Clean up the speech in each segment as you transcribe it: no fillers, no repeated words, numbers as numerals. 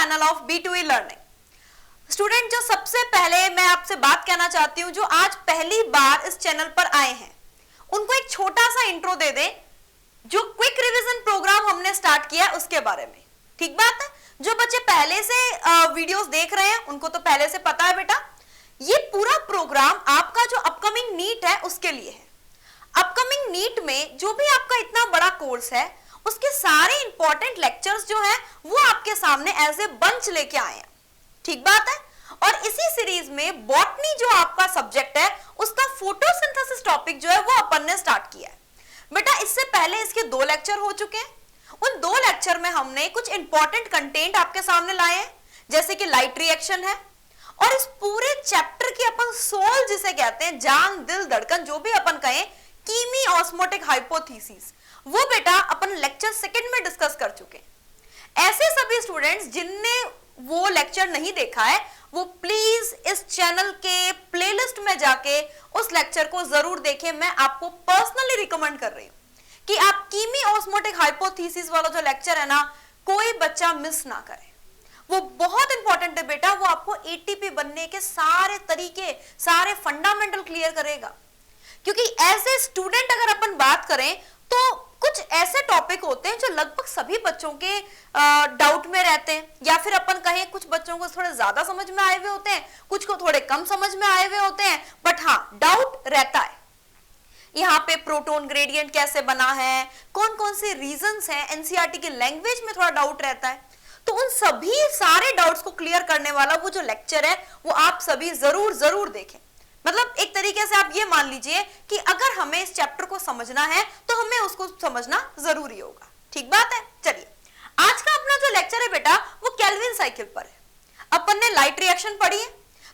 Channel of B2E learning. Student, जो सबसे पहले मैं आपसे बात कहना चाहती हूँ, जो आज पहली बार इस चैनल पर आए हैं, उनको एक छोटा सा इंट्रो दे दे जो क्विक रिवीजन प्रोग्राम हमने स्टार्ट किया है उसके बारे में। ठीक बात है? जो बच्चे पहले से वीडियोस देख रहे हैं उनको तो पहले से पता है बेटा, ये पूरा प्रोग्राम आपका जो अपकमिंग नीट है उसके लिए है। अपकमिंग नीट में जो भी आपका इतना बड़ा कोर्स है उसके सारे इंपॉर्टेंट लेक्चर्स जो है वो आपके सामने एज ए बंच लेके आए हैं। ठीक बात है? और इसी सीरीज में बॉटनी जो आपका सब्जेक्ट है उसका फोटोसिंथेसिस टॉपिक जो है वो अपन ने स्टार्ट किया है। बेटा, इससे पहले इसके 2 लेक्चर हो चुके हैं। उन 2 लेक्चर में हमने कुछ इंपॉर्टेंट कंटेंट आपके सामने लाए हैं, जैसे कि लाइट रिएक्शन है, और इस पूरे चैप्टर की अपन सोल जिसे कहते हैं, जान दिल धड़कन जो भी अपन कहें, कीमी ऑस्मोटिक हाइपोथेसिस, वो बेटा अपन लेक्चर सेकंड में डिस्कस कर चुके हैं। ऐसे सभी स्टूडेंट्स जिनने वो लेक्चर नहीं देखा है वो प्लीज इस चैनल के प्लेलिस्ट में जाके उस लेक्चर को जरूर देखें। मैं आपको पर्सनली रिकमेंड कर रही हूं कि आप कीमी ऑस्मोटिक हाइपोथेसिस वाला जो लेक्चर है ना, कोई बच्चा मिस ना करे। वो बहुत इंपॉर्टेंट है बेटा, वो आपको एटीपी बनने के सारे तरीके, सारे फंडामेंटल क्लियर करेगा। क्योंकि एज ए स्टूडेंट अगर अपन बात करें तो कुछ ऐसे टॉपिक होते हैं जो लगभग सभी बच्चों के डाउट में रहते हैं, या फिर अपन कहें कुछ बच्चों को थोड़े ज्यादा समझ में आए हुए होते हैं, कुछ को थोड़े कम समझ में आए हुए होते हैं, बट हाँ डाउट रहता है। यहाँ पे प्रोटॉन ग्रेडियंट कैसे बना है, कौन कौन से रीजंस हैं, एनसीईआरटी की लैंग्वेज में थोड़ा डाउट रहता है। तो उन सभी सारे डाउट्स को क्लियर करने वाला वो जो लेक्चर है वो आप सभी जरूर देखें। मतलब एक तरीके से आप ये मान लीजिए कि अगर हमें इस चैप्टर को समझना है तो हमें उसको समझना जरूरी होगा। ठीक बात है? चलिए, आज का अपना जो लेक्चर है बेटा वो केल्विन साइकिल पर है। अपन ने लाइट रिएक्शन पढ़ी है,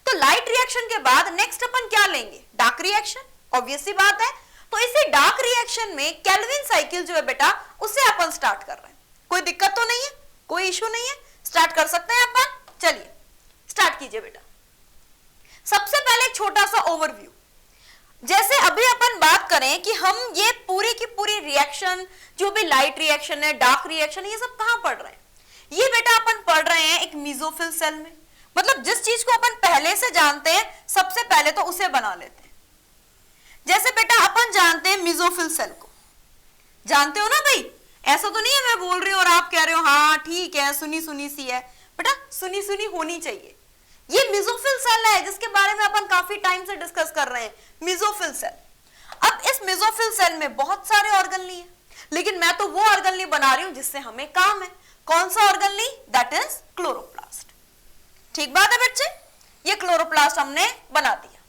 तो लाइट रिएक्शन के बाद नेक्स्ट अपन क्या लेंगे? Dark reaction. ऑब्वियस सी बात है। तो इसी डार्क रिएक्शन में केल्विन साइकिल जो है बेटा उसे अपन स्टार्ट कर रहे हैं। कोई दिक्कत तो नहीं है? कोई इशू नहीं है? स्टार्ट कर सकते हैं अपन। चलिए स्टार्ट कीजिए बेटा। सबसे पहले एक छोटा सा ओवरव्यू। जैसे अभी अपन बात करें कि हम ये पूरी की पूरी रिएक्शन, जो भी लाइट रिएक्शन है, डार्क रिएक्शन है, ये सब कहां पढ़ रहे हैं? ये बेटा अपन पढ़ रहे हैं एक मेसोफिल सेल में। मतलब जिस चीज को अपन पहले से जानते हैं सबसे पहले तो उसे बना लेते हैं। जैसे बेटा अपन जानते हैं मेसोफिल सेल को, जानते हो ना भाई? ऐसा तो नहीं है मैं बोल रही हूं और आप कह रहे हो हाँ ठीक है, सुनी सुनी सी है। बेटा सुनी सुनी होनी चाहिए। ये मेसोफिल सेल है जिसके बारे में अपन काफी टाइम से डिस्कस कर रहे हैं, मेसोफिल सेल। अब इस मेसोफिल सेल में बहुत सारे ऑर्गेनली है, लेकिन मैं तो वो ऑर्गेनली बना रही हूं जिससे हमें काम है। कौन सा ऑर्गेनली? That is chloroplast. ठीक बात है बच्चे? ये क्लोरोप्लास्ट हमने बना दिया।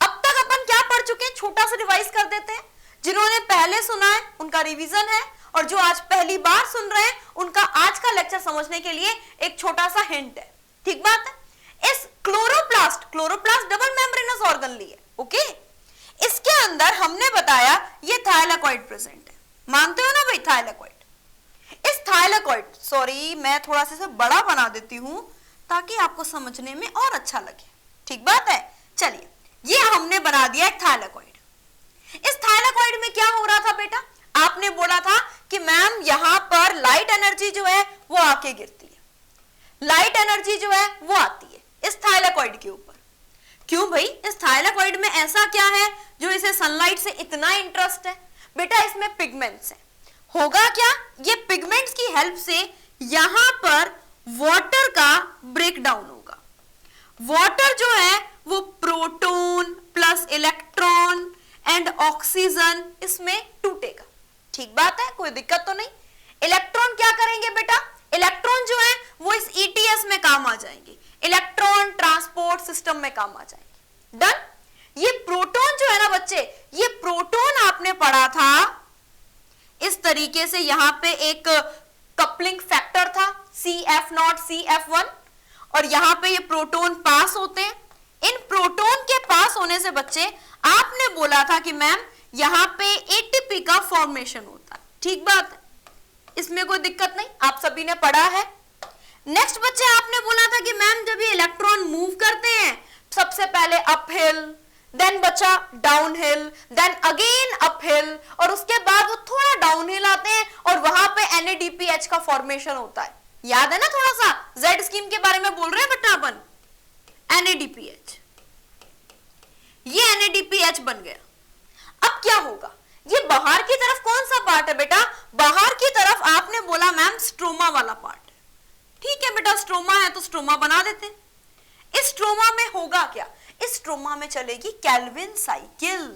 अब तक अपन क्या पढ़ चुके हैं? छोटा सा रिवाइज कर देते हैं। जिन्होंने पहले सुना है उनका रिवीजन है, और जो आज पहली बार सुन रहे हैं उनका आज का लेक्चर समझने के लिए एक छोटा सा हिंट है। ठीक बात है? इस क्लोरोप्लास्ट डबल मेम्ब्रेनस ऑर्गेनली है। ओके, इसके अंदर हमने बताया ये थाइलेकॉइड प्रेजेंट है। मानते हो ना भाई? थाइलेकॉइड। इस थाइलेकॉइड, सॉरी मैं थोड़ा सा बड़ा बना देती हूं ताकि आपको समझने में और अच्छा लगे। ठीक बात है? चलिए, ये हमने बना दिया एक थाइलेकॉइड। इस थाइलेकॉइड में क्या हो रहा था बेटा? आपने बोला था कि मैम यहां पर लाइट एनर्जी जो है वो आके गिरती है, लाइट एनर्जी जो है वो आती है इस थाइलेकॉइड के ऊपर। क्यों भाई? इस थाइलेकॉइड में ऐसा क्या है जो इसे सनलाइट से इतना इंटरेस्ट है? बेटा इसमें पिगमेंट्स हैं। होगा क्या? ये पिगमेंट्स की हेल्प से यहां पर वाटर का ब्रेकडाउन होगा। वाटर जो है वो proton plus electron and oxygen इसमें टूटेगा। ठीक बात है? कोई दिक्कत तो नहीं? इलेक्ट्रॉन क्या करेंगे बेटा? इलेक्ट्रॉन जो है वो इस ईटीएस में काम आ जाएंगे, इलेक्ट्रॉन ट्रांसपोर्ट सिस्टम में काम आ जाएंगे। डन? ये प्रोटॉन जो है ना बच्चे, ये प्रोटॉन आपने पढ़ा था इस तरीके से, यहां पे एक कपलिंग फैक्टर था CF0 CF1, और यहां पे ये प्रोटॉन पास होते हैं। इन प्रोटॉन के पास होने से बच्चे आपने बोला था कि मैम यहां पे एटीपी का फॉर्मेशन होता है। ठीक बात है? इसमें कोई दिक्कत नहीं, आप सभी ने पढ़ा है। नेक्स्ट बच्चे आपने बोला था कि मैम जब ये इलेक्ट्रॉन मूव करते हैं सबसे पहले अपहिल, देन बचा डाउनहिल, देन अगेन अपहिल, और उसके बाद वो थोड़ा डाउनहिल आते हैं और वहां पे NADPH का फॉर्मेशन होता है। याद है ना थोड़ा सा? Z स्कीम के बारे में बोल रहे हैं बेटा अपन, NADPH, ये NADPH बन गया। अब क्या होगा, ये बाहर की तरफ कौन सा पार्ट है बेटा, बाहर की तरफ आपने बोला मैम स्ट्रोमा वाला पार्ट है। ठीक है बेटा, स्ट्रोमा है तो स्ट्रोमा बना देते हैं। इस स्ट्रोमा में होगा क्या, इस स्ट्रोमा में चलेगी Calvin cycle.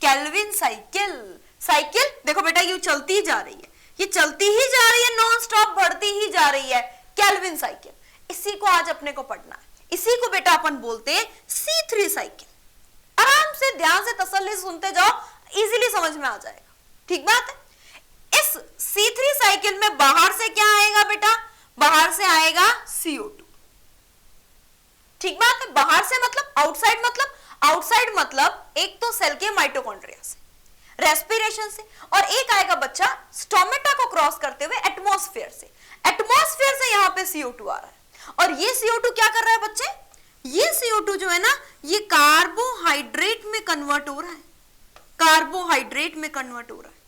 Calvin cycle, cycle देखो बेटा ये चलती ही जा रही है, ये चलती ही जा रही है, नॉन स्टॉप बढ़ती ही जा रही है, कैल्विन साइकिल। इसी को आज अपने को पढ़ना है, इसी को बेटा अपन बोलते हैं C3 साइकिल। आराम से ध्यान से तसल्ली से सुनते जाओ, इजीली समझ में आ जाएगा। ठीक बात है। इस C3 साइकिल में बाहर से क्या आएगा बेटा, बाहर से आएगा CO2। ठीक बात है, बाहर से मतलब आउटसाइड, मतलब आउटसाइड मतलब एक तो सेल के माइटोकॉन्ड्रिया से, रेस्पिरेशन से, और एक आएगा बच्चा स्टोमेटा को क्रॉस करते हुए एटमॉस्फेयर से। एटमॉस्फेयर से यहां पे CO2 आ रहा है, और ये CO2 क्या कर रहा है बच्चे, ये CO2 जो है ना ये कार्बोहाइड्रेट में कन्वर्ट हो रहा है, कार्बोहाइड्रेट में कन्वर्ट हो रहा है।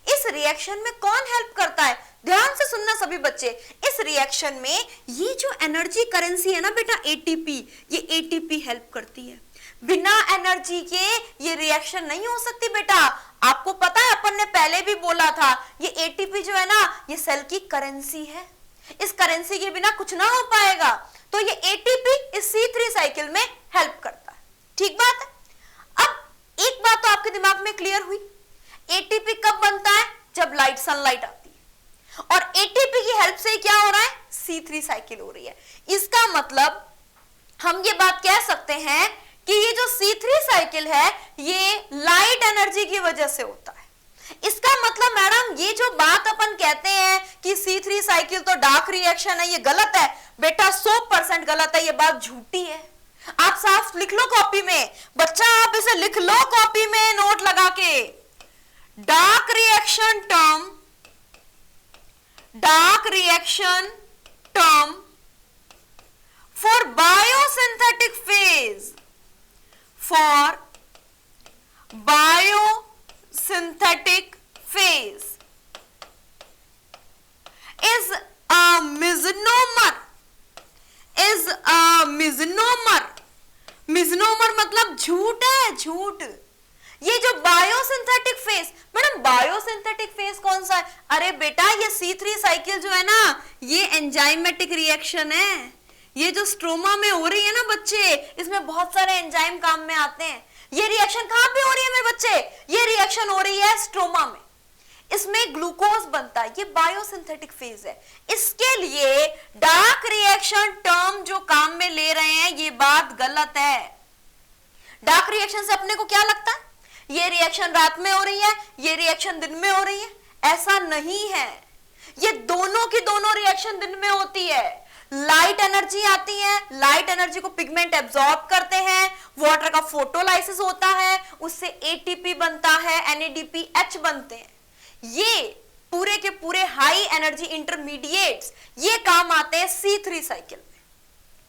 इस रिएक्शन में कौन हेल्प करता है, ध्यान से सुनना सभी बच्चे, इस रिएक्शन में ये जो एनर्जी करेंसी है ना बेटा ATP, ये ATP हेल्प करती है। बिना एनर्जी के ये रिएक्शन नहीं हो सकती बेटा। आपको पता है अपन ने पहले भी बोला था, ये ATP जो है ना ये सेल की करेंसी है, इस करेंसी के बिना कुछ ना हो पाएगा। तो ये ATP इस C3 साइकिल में हेल्प करता है। ठीक बात है। अब एक बात तो आपके दिमाग में क्लियर हुई, ATP कब बनता है, जब लाइट सनलाइट आती है, और ATP की हेल्प से क्या हो रहा है, C3 साइकिल हो रही है। इसका मतलब हम ये बात कह सकते हैं कि ये जो C3 साइकिल है ये लाइट एनर्जी की वजह से होता है। इसका मतलब मैडम ये जो बात अपन कहते हैं कि C3 साइकिल तो डार्क रिएक्शन है, ये गलत है बेटा, 100% गलत है, ये बात झूठी है। आप साफ लिख लो कॉपी में, बच्चा आप इसे लिख लो कॉपी में नोट लगा के, dark reaction term, dark reaction term for biosynthetic phase, for biosynthetic phase is a misnomer, is a misnomer। misnomer मतलब झूठ है, झूठ। ये जो biosynthetic phase, madam biosynthetic phase कौन सा है, अरे बेटा ये C3 साइकिल जो है ना ये एंजाइमेटिक रिएक्शन है। ये जो स्ट्रोमा में हो रही है ना बच्चे, इसमें बहुत सारे एंजाइम काम में आते हैं। ये रिएक्शन कहां पे हो रही है मेरे बच्चे, ये रिएक्शन हो रही है स्ट्रोमा में, इसमें ग्लूकोज बनता है, ये बायोसिंथेटिक फेज है। इसके लिए डार्क रिएक्शन टर्म जो काम में ले रहे हैं ये बात गलत है। डार्क रिएक्शन से अपने को क्या लगता है, ये रिएक्शन रात में हो रही है, ये रिएक्शन दिन में हो रही है, ऐसा नहीं है। ये दोनों की दोनों रिएक्शन दिन में होती है। लाइट एनर्जी आती है, लाइट एनर्जी को पिगमेंट एब्जॉर्ब करते हैं, वाटर का फोटोलाइसिस होता है, उससे ATP बनता है, NADPH बनते हैं। ये पूरे के पूरे हाई एनर्जी इंटरमीडिएट्स ये काम आते हैं C3 साइकिल में।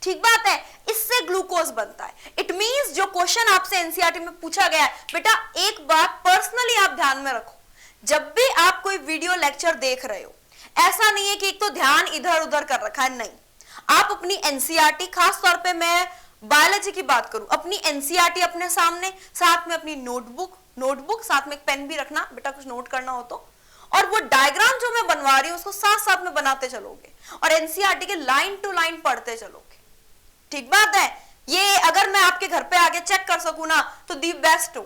ठीक बात है, इससे ग्लूकोज बनता है। इट मींस जो क्वेश्चन आपसे NCERT में पूछा गया है बेटा, एक बात पर्सनली आप ध्यान में रखो, जब भी आप कोई वीडियो लेक्चर देख रहे हो, ऐसा नहीं है कि एक तो ध्यान इधर उधर कर रखा है, नहीं। आप अपनी NCERT, खास तौर पे मैं बायोलॉजी की बात करूं, अपनी NCERT अपने सामने, साथ में अपनी नोटबुक साथ में एक पेन भी रखना बेटा, कुछ नोट करना हो तो, और वो डायग्राम जो मैं बनवा रही हूं उसको साथ साथ में बनाते चलोगे और NCERT के लाइन टू लाइन पढ़ते चलोगे। ठीक बात है। ये अगर मैं आपके घर पे आके चेक कर सकूं ना तो दी बेस्ट हो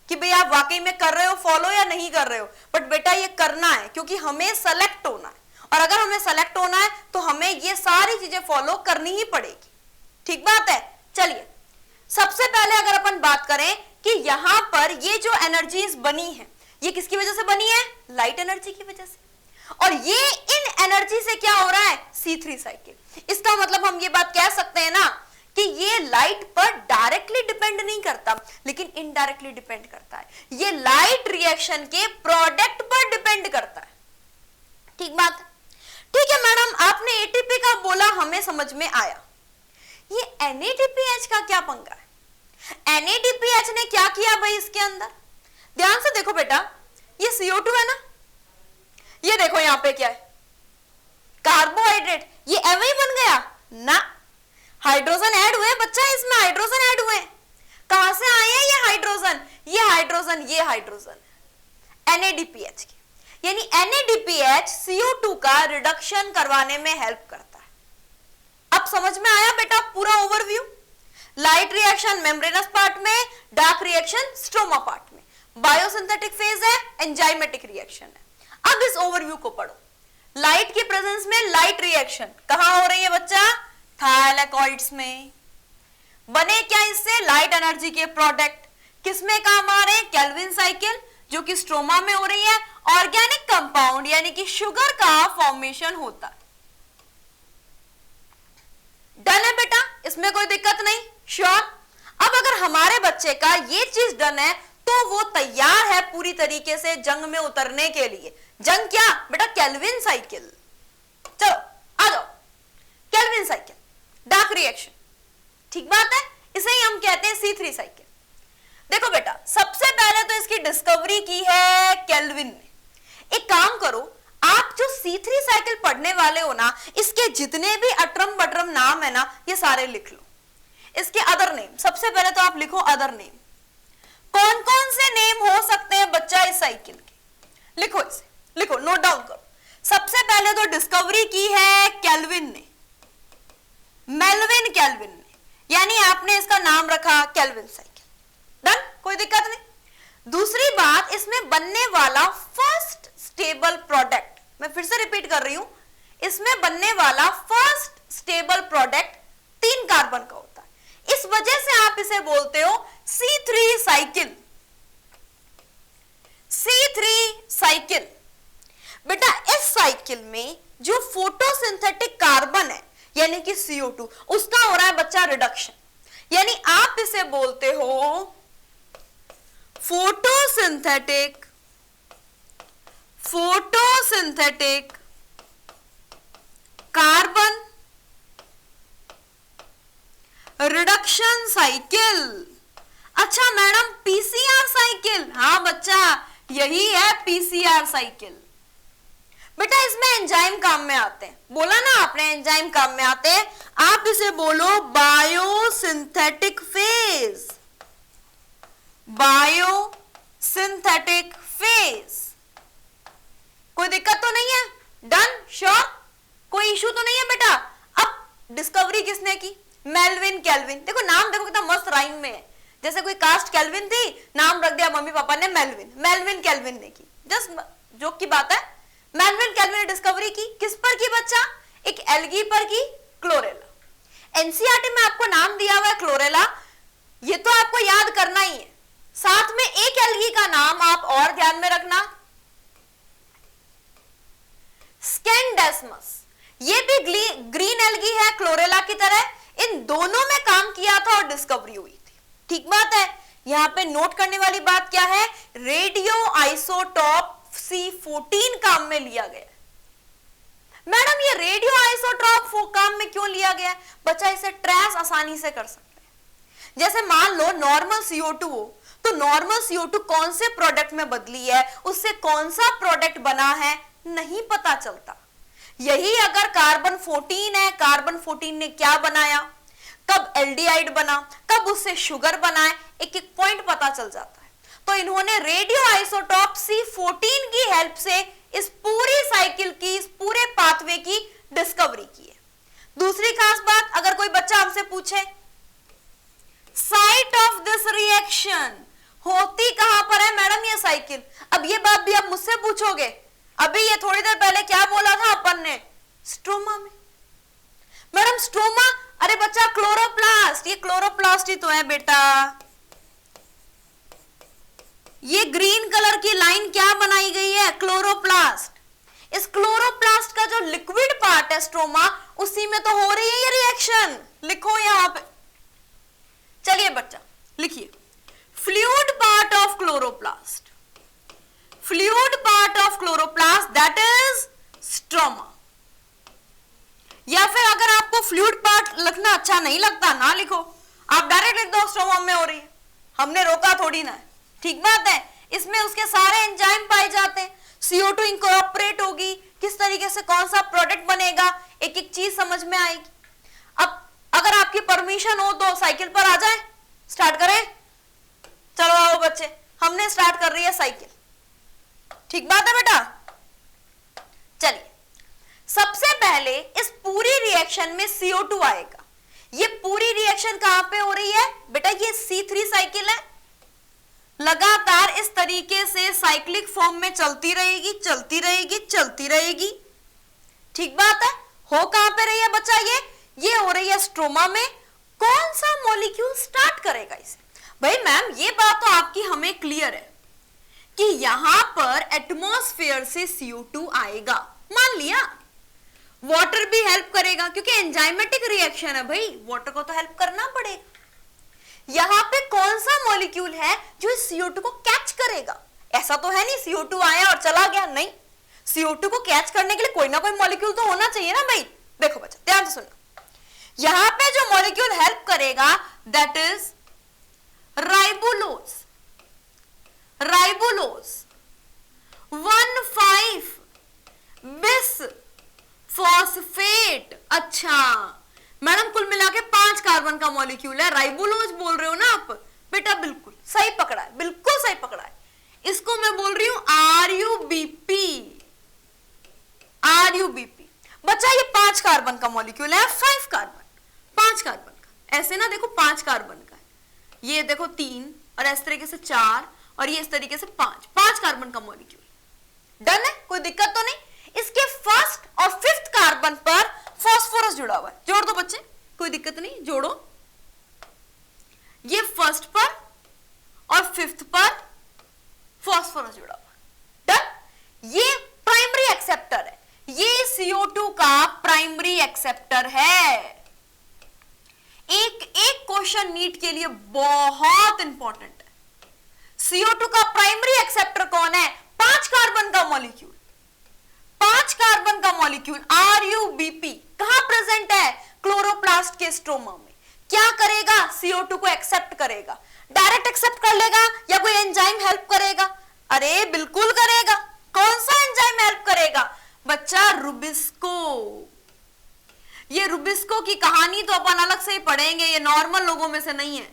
कि भाई आप वाकई में कर रहे हो फॉलो या नहीं कर रहे हो, बट बेटा ये करना है क्योंकि हमें सेलेक्ट होना है, और अगर हमें सेलेक्ट होना है तो हमें ये सारी चीजें फॉलो करनी ही पड़ेगी। ठीक बात है। चलिए सबसे पहले अगर अपन बात करें कि यहां पर ये जो एनर्जीज बनी है ये किसकी वजह से बनी है, लाइट एनर्जी की वजह से, और ये इन एनर्जी से क्या हो रहा है, C3 साइकिल। इसका मतलब हम ये बात कह सकते हैं ना कि ये लाइट पर डायरेक्टली डिपेंड नहीं करता लेकिन इनडायरेक्टली डिपेंड करता है। ये लाइट रिएक्शन के प्रोडक्ट पर डिपेंड करता है। ठीक बात है। ठीक है मैडम, आपने ATP का बोला, हमें समझ में आया। ये NADPH का क्या पंगा है, NADPH ने क्या किया भाई इसके अंदर, ध्यान से देखो बेटा, ये CO2 है ना, ये देखो यहां पे क्या है, कार्बोहाइड्रेट डिफ्यूजन है NADPH की, यानी NADPH CO2 का रिडक्शन करवाने में हेल्प करता है। अब समझ में आया बेटा पूरा overview? Light reaction membranes part में, डार्क रिएक्शन स्ट्रोमा पार्ट में, बायोसिंथेटिक फेज है, एंजाइमेटिक रिएक्शन है। अब इस ओवरव्यू को पढ़ो। लाइट के प्रेजेंस में लाइट रिएक्शन कहां हो रही है बच्चा? थायलैकॉइड्स में। बने क्या इससे? लाइट एनर्जी के प्रोडक्ट। किसमें काम आ रहे हैं? केल्विन साइकिल, जो कि स्ट्रोमा में हो रही है। ऑर्गेनिक कंपाउंड यानी कि शुगर का फॉर्मेशन होता है। डन है बेटा, इसमें कोई दिक्कत नहीं? श्योर। अब अगर हमारे बच्चे का ये चीज डन है तो वो तैयार है पूरी तरीके से जंग में उतरने के लिए। जंग क्या बेटा? Calvin cycle. चलो आ जाओ, केल्विन साइकिल, डार्क रिएक्शन, ठीक बात है, इसे ही हम कहते हैं C3 साइकिल। देखो बेटा, सबसे पहले तो इसकी डिस्कवरी की है केल्विन ने। एक काम करो, आप जो C3 साइकिल पढ़ने वाले हो ना, इसके जितने भी अटरम बटरम नाम है ना, ये सारे लिख लो। इसके अदर नेम, सबसे पहले तो आप लिखो अदर नेम। कौन कौन से नेम हो सकते हैं बच्चा इस साइकिल के? लिखो इसे, लिखो, नोट डाउन करो। सबसे पहले तो डिस्कवरी की है केल्विन ने, मेल्विन केल्विन ने, यानी आपने इसका नाम रखा केल्विन साइकिल। डन, कोई दिक्कत नहीं। दूसरी बात, इसमें बनने वाला फर्स्ट स्टेबल प्रोडक्ट, मैं फिर से रिपीट कर रही हूं, इसमें बनने वाला फर्स्ट स्टेबल प्रोडक्ट 3 कार्बन का होता है। इस वजह से आप इसे बोलते हो C3 साइकिल। C3 cycle. बेटा इस साइकिल में जो फोटोसिंथेटिक कार्बन है यानी कि CO2, उसका हो रहा है बच्चा रिडक्शन, यानी आप इसे बोलते हो फोटोसिंथेटिक कार्बन रिडक्शन साइकिल। अच्छा मैडम, PCR साइकिल? हाँ बच्चा, यही है PCR साइकिल। बेटा इसमें एंजाइम काम में आते हैं, बोला ना आपने एंजाइम काम में आते हैं। आप इसे बोलो बायोसिंथेटिक फेज, बायोसिंथेटिक फेज। कोई दिक्कत तो नहीं है? डन, श्योर, कोई इशू तो नहीं है बेटा? अब डिस्कवरी किसने की? Melvin kelvin. देखो नाम देखो कितना मस्त राइम में है, जैसे कोई कास्ट केल्विन थी, नाम रख दिया मम्मी पापा ने मेल्विन। मेल्विन केल्विन ने की, जस्ट जोक की बात है। मेल्विन केल्विन ने डिस्कवरी की, किस पर की बच्चा? एक एल्गी पर की, क्लोरेला। एनसीईआरटी में आपको नाम दिया हुआ है क्लोरेला, ये तो आपको याद करना ही है। साथ में एक एल्गी का नाम आप और ध्यान में रखना, स्कैंडेस्मस। ये भी ग्रीन एल्गी है क्लोरेला की तरह। इन दोनों में काम किया था और डिस्कवरी हुई थी, ठीक बात है। यहां पे नोट करने वाली बात क्या है? रेडियो आइसोटॉप C14 काम में लिया गया। मैडम ये रेडियो आइसोटॉप काम में क्यों लिया गया? बच्चा इसे ट्रेस आसानी से कर सकते हैं। जैसे मान लो नॉर्मल CO2 हो, तो नॉर्मल CO2 कौन से प्रोडक्ट में बदली है, उससे कौन सा प्रोडक्ट बना है, नहीं पता चलता। यही अगर कार्बन 14 है, कार्बन 14 ने क्या बनाया, कब एल्डिहाइड बना, कब उससे शुगर बना है, एक एक पॉइंट पता चल जाता है। तो इन्होंने रेडियो आइसोटॉप C14 की हेल्प से इस पूरी साइकिल की, इस पूरे पाथवे की डिस्कवरी की है। दूसरी खास बात, अगर कोई बच्चा हमसे पूछे साइट ऑफ दिस रिएक्शन होती कहां पर है मैडम ये साइकिल, अब ये बात भी आप मुझसे पूछोगे। अभी ये थोड़ी देर पहले क्या बोला था अपन ने? स्ट्रोमा में। Madam stroma? अरे बच्चा क्लोरोप्लास्ट, ये क्लोरोप्लास्ट ही तो है बेटा। ये ग्रीन कलर की लाइन क्या बनाई गई है? क्लोरोप्लास्ट। इस क्लोरोप्लास्ट का जो लिक्विड पार्ट है स्ट्रोमा, उसी में तो हो रही है ये रिएक्शन। लिखो यहां पे, चलिए बच्चा लिखिए, fluid part of chloroplast, fluid part of chloroplast that is stroma. या फिर अगर आपको फ्लूइड पार्ट लिखना अच्छा नहीं लगता, ना लिखो, आप डायरेक्ट लिख दो स्ट्रोमा में हो रही है, हमने रोका थोड़ी ना है, ठीक बात है। इसमें उसके सारे एंजाइम पाए जाते हैं, CO2 इंकॉर्पोरेट होगी, किस तरीके से कौन सा प्रोडक्ट बनेगा, एक एक चीज समझ में आएगी। अब अगर आपकी परमिशन हो तो साइकिल पर आ जाए, स्टार्ट करें। चलो आओ बच्चे, हमने स्टार्ट कर रही है साइकिल। ठीक बात है बेटा। चलिए, सबसे पहले इस पूरी रिएक्शन में CO2 आएगा। ये पूरी रिएक्शन कहां पे हो रही है बेटा? ये C3 साइकिल है, लगातार इस तरीके से साइक्लिक फॉर्म में चलती रहेगी, चलती रहेगी, चलती रहेगी। ठीक बात है। हो कहां पे रही है बच्चा? ये हो रही है स्ट्रोमा में। कौन सा मॉलिक्यूल स्टार्ट करेगा इसे? भाई मैम, ये बात तो आपकी हमें क्लियर है कि यहां पर एटमॉस्फेयर से CO2 आएगा, मान लिया। वाटर भी हेल्प करेगा क्योंकि एंजाइमेटिक रिएक्शन है भाई, वाटर को तो हेल्प करना पड़ेगा। यहां पे कौन सा मॉलिक्यूल है जो इस CO2 को कैच करेगा? ऐसा तो है नहीं CO2 आया और चला गया, नहीं। CO2 को कैच करने के लिए कोई ना कोई मॉलिक्यूल तो होना चाहिए ना भाई। देखो बच्चा, ध्यान से सुनना। यहां पे जो मॉलिक्यूल हेल्प करेगा दैट इज राइबोलोज। राइबोलोज 1,5 bis phosphate. अच्छा मैडम, कुल मिला के 5 कार्बन का मॉलिक्यूल है। राइबोलोज बोल रहे हो ना आप बेटा? बिल्कुल सही पकड़ा है, बिल्कुल सही पकड़ा है। इसको मैं बोल रही हूं RUBP। RUBP बच्चा, ये 5 कार्बन का मॉलिक्यूल है। 5 कार्बन, 5 कार्बन का, ऐसे ना देखो 5 कार्बन का है। ये देखो 3 और इस तरीके से 4 और ये इस तरीके से 5 कार्बन का मॉलिक्यूल। डन है, कोई दिक्कत तो नहीं। इसके फर्स्ट और 5th कार्बन पर फास्फोरस जुड़ा हुआ है। जोड़ दो बच्चे, कोई दिक्कत नहीं, जोड़ो। ये फर्स्ट पर और 5th पर फास्फोरस जुड़ा हुआ है। डन। ये प्राइमरी एक्सेप्टर है, ये CO2 का प्राइमरी एक्सेप्टर है। एक क्वेश्चन नीट के लिए बहुत इंपॉर्टेंट है। CO2 का प्राइमरी एक्सेप्टर कौन है? 5 कार्बन का मॉलिक्यूल। 5 कार्बन का मॉलिक्यूल RUBP कहां प्रेजेंट है? क्लोरोप्लास्ट के स्ट्रोमा में। क्या करेगा? CO2 को एक्सेप्ट करेगा। डायरेक्ट एक्सेप्ट कर लेगा या कोई एंजाइम हेल्प करेगा? अरे बिल्कुल करेगा। कौन सा एंजाइम हेल्प करेगा बच्चा? रुबिस्को। ये रुबिस्को की कहानी तो अपन अलग से ही पढ़ेंगे, ये नॉर्मल लोगों में से नहीं है।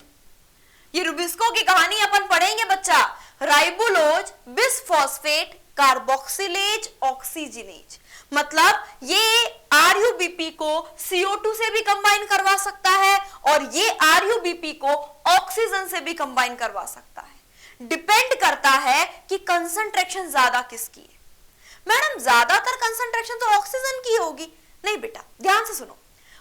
ये रुबिस्को की कहानी अपन पढ़ेंगे बच्चा। राइबोलोज बिसफॉस्फेट कार्बोक्सिलेज ऑक्सीजनेज, मतलब ये RUBP को CO2 से भी कंबाइन करवा सकता है और ये RUBP को ऑक्सीजन से भी कंबाइन करवा सकता है। डिपेंड करता है कि कंसंट्रेशन ज्यादा किसकी है। मैडम, ज्यादातर कंसंट्रेशन तो ऑक्सीजन की होगी। नहीं बेटा, ध्यान से सुनो।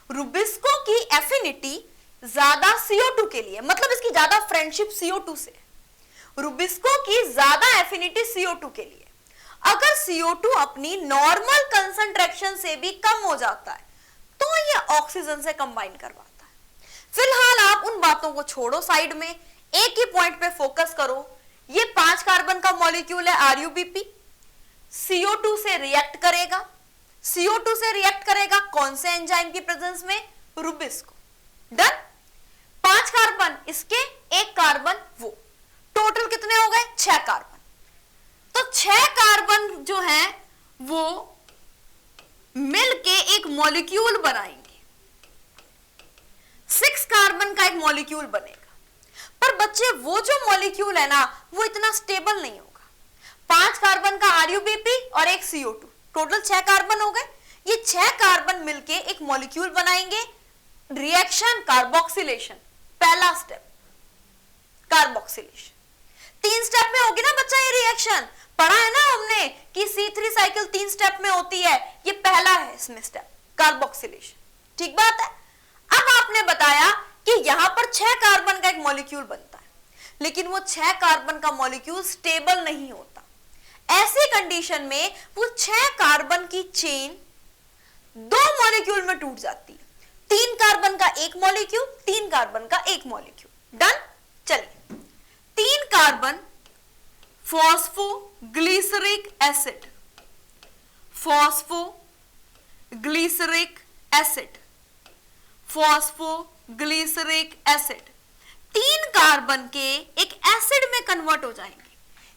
रुबिस्को की एफिनिटी ज्यादा CO2 के लिए, मतलब इसकी ज्यादा फ्रेंडशिप CO2 से। रुबिस्को की ज्यादा एफिनिटी CO2 के लिए। अगर CO2 अपनी नॉर्मल कंसंट्रेशन से भी कम हो जाता है तो ये ऑक्सीजन से कंबाइन करवाता है। फिलहाल आप उन बातों को छोड़ो साइड में, एक ही पॉइंट पे फोकस करो। ये 5 कार्बन का मॉलिक्यूल है RUBP, CO2 से रिएक्ट करेगा। CO2 से रिएक्ट करेगा कौन से एंजाइम की प्रेजेंस में? रुबिस्को। डन। 5 कार्बन इसके, 1 कार्बन वो, टोटल कितने हो गए? 6 कार्बन। तो 6 कार्बन जो है वो मिलके एक मॉलिक्यूल बनाएंगे। 6 कार्बन का एक मॉलिक्यूल बनेगा। पर बच्चे, वो जो मॉलिक्यूल है ना वो इतना स्टेबल नहीं होगा। 5 कार्बन का RUBP और 1 CO2, टोटल 6 कार्बन हो गए। ये 6 कार्बन मिलके एक मॉलिक्यूल बनाएंगे। रिएक्शन कार्बोक्सिलेशन, पहला स्टेप कार्बोक्सिलेशन। 3 स्टेप में होगी ना बच्चा ये रिएक्शन? पढ़ा है ना हमने कि C3 साइकिल 3 स्टेप में होती है। ये पहला है इसमें स्टेप, कार्बोक्सिलेशन। ठीक बात है। अब आपने बताया कि यहां पर 6 कार्बन का एक मॉलिक्यूल बनता है, लेकिन वो 6 कार्बन का मॉलिक्यूल स्टेबल नहीं होता। ऐसी कंडीशन में वो 6 कार्बन की चेन 2 मॉलिक्यूल में टूट जाती है। 3 कार्बन का एक मॉलिक्यूल, 3 कार्बन का एक मॉलिक्यूल। डन। चलिए, 3 carbon phosphoglyceric acid, phosphoglyceric acid, phosphoglyceric acid 3 carbon के एक एसिड में कन्वर्ट हो जाएंगे।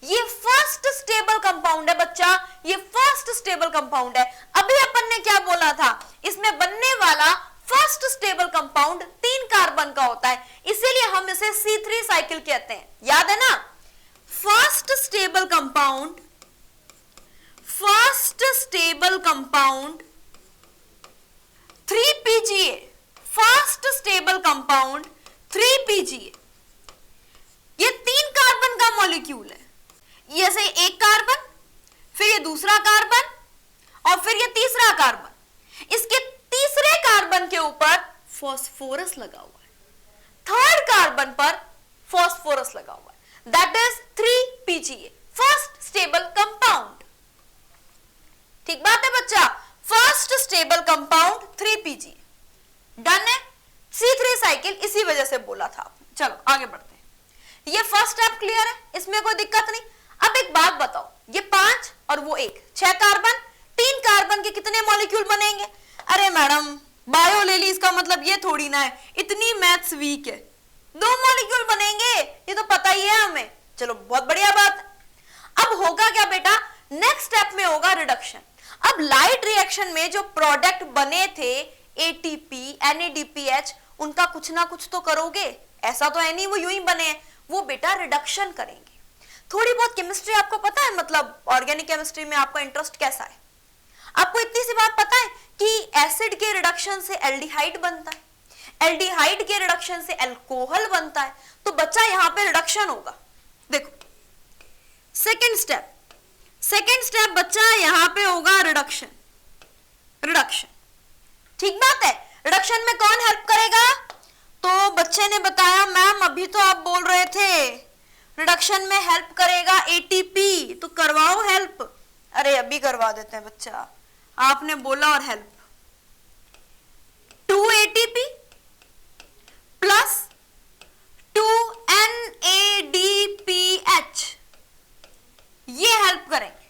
ये फर्स्ट स्टेबल कंपाउंड है बच्चा, ये फर्स्ट स्टेबल कंपाउंड है। अभी अपन ने क्या बोला था? इसमें बनने वाला फर्स्ट स्टेबल कंपाउंड 3 कार्बन का होता है, इसीलिए हम इसे C3 साइकिल कहते हैं। याद है ना? Stable compound 3PGA, first stable compound 3PGA। ये 3 कार्बन का मॉलिक्यूल है, ये से एक कार्बन, फिर ये दूसरा कार्बन और फिर ये तीसरा कार्बन। इसके तीसरे कार्बन के ऊपर फास्फोरस लगा हुआ है, थर्ड कार्बन पर फास्फोरस लगा हुआ है, that is 3PGA, first stable compound. ठीक बात है बच्चा, first stable compound 3PGA। Done है, C3 साइकिल इसी वजह से बोला था आपने। चलो आगे बढ़ते हैं। ये फर्स्ट स्टेप क्लियर है, इसमें कोई दिक्कत नहीं। अब एक बात बताओ, ये 5 और वो 1, 6 कार्बन, 3 कार्बन के कितने मॉलिक्यूल बनेंगे? अरे मैडम बायो ले ली, इसका मतलब ये थोड़ी ना है इतनी मैथ्स वीक है, 2 मॉलिक्यूल बनेंगे, ये तो पता ही है हमें। चलो बहुत बढ़िया बात। अब होगा क्या बेटा, नेक्स्ट स्टेप में होगा रिडक्शन। अब लाइट रिएक्शन में जो प्रोडक्ट बने थे ATP, NADPH, उनका कुछ ना कुछ तो करोगे, ऐसा तो है नहीं वो यूं ही बने हैं, वो बेटा रिडक्शन करेंगे। थोड़ी बहुत केमिस्ट्री आपको पता है, मतलब ऑर्गेनिक केमिस्ट्री में आपका इंटरेस्ट कैसा है? आपको इतनी सी बात पता है कि एसिड के रिडक्शन से एल्डिहाइड बनता है, एल्डिहाइड के रिडक्शन से अल्कोहल बनता है, तो बच्चा यहां पे रिडक्शन होगा। देखो सेकेंड स्टेप बच्चा यहां पे होगा रिडक्शन। ठीक बात है, रिडक्शन में कौन हेल्प करेगा? तो बच्चे ने बताया मैम अभी तो आप बोल रहे थे रिडक्शन में हेल्प करेगा ATP, तो करवाओ हेल्प। अरे अभी करवा देते हैं बच्चा, आपने बोला और हेल्प। 2 ATP प्लस 2 NADPH, ये हेल्प करेंगे,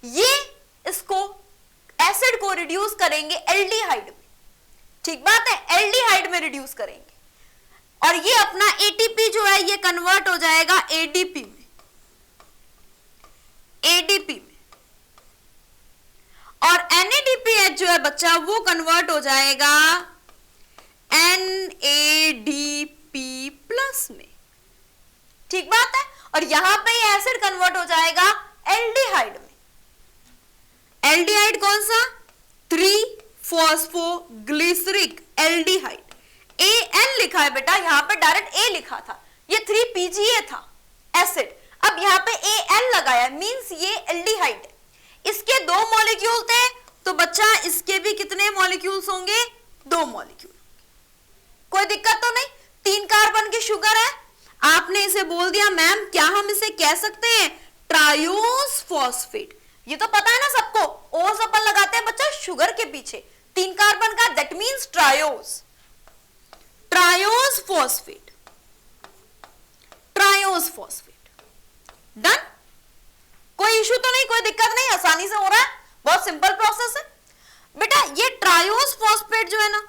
ये इसको एसिड को रिड्यूस करेंगे एल्डिहाइड में। ठीक बात है, एल्डिहाइड में रिड्यूस करेंगे और ये अपना ATP जो है ये कन्वर्ट हो जाएगा ADP में, और NADPH जो है बच्चा वो कन्वर्ट हो जाएगा NADP प्लस में। ठीक बात है, और यहां पे ये एसिड कन्वर्ट हो जाएगा एल्डिहाइड में। एल्डिहाइड कौन सा? 3-फॉस्फोग्लिसरिक एल्डिहाइड, AN लिखा है बेटा, यहां पे डायरेक्ट A लिखा था, ये 3PGA था एसिड, अब यहां पे AN लगाया, मींस ये एल्डिहाइड है। इसके 2 मॉलिक्यूल थे, तो बच्चा इसके भी कितने मॉलिक्यूल्स होंगे? 2 मॉलिक्यूल। कोई दिक्कत तो नहीं, 3 कार्बन की शुगर है, आपने इसे बोल दिया मैम क्या हम इसे कह सकते हैं ट्रायोस फॉस्फेट, ये तो पता है ना सबको, ओस अपन लगाते हैं बच्चा शुगर के पीछे, 3 कार्बन का, that means triose phosphate, done. कोई इशू तो नहीं, कोई दिक्कत नहीं, आसानी से हो रहा है, बहुत सिंपल प्रोसेस है बेटा। ये ट्रायोस फॉस्फेट जो है ना,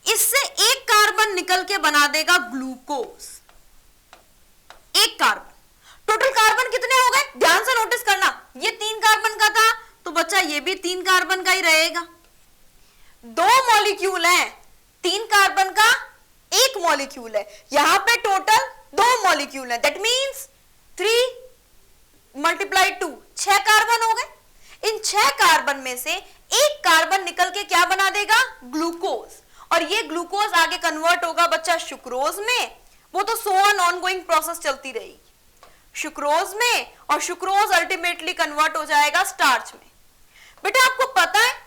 इससे एक कार्बन निकल के बना देगा ग्लूकोज, एक कार्बन। टोटल कार्बन कितने हो गए? ध्यान से नोटिस करना, ये 3 कार्बन का था, तो बच्चा ये भी 3 कार्बन का ही रहेगा। 2 मॉलिक्यूल हैं, 3 कार्बन का 1 मॉलिक्यूल है, यहां पे टोटल 2 मॉलिक्यूल है, दैट मींस 3 × 2, 6 कार्बन हो गए। इन 6 कार्बन में से एक कार्बन निकल के क्या बना देगा? ग्लूकोज, और ये ग्लूकोज आगे कन्वर्ट होगा बच्चा सुक्रोज में, वो तो सो ऑन ऑनगोइंग प्रोसेस चलती रहेगी सुक्रोज में, और सुक्रोज अल्टीमेटली कन्वर्ट हो जाएगा स्टार्च में। बेटा आपको पता है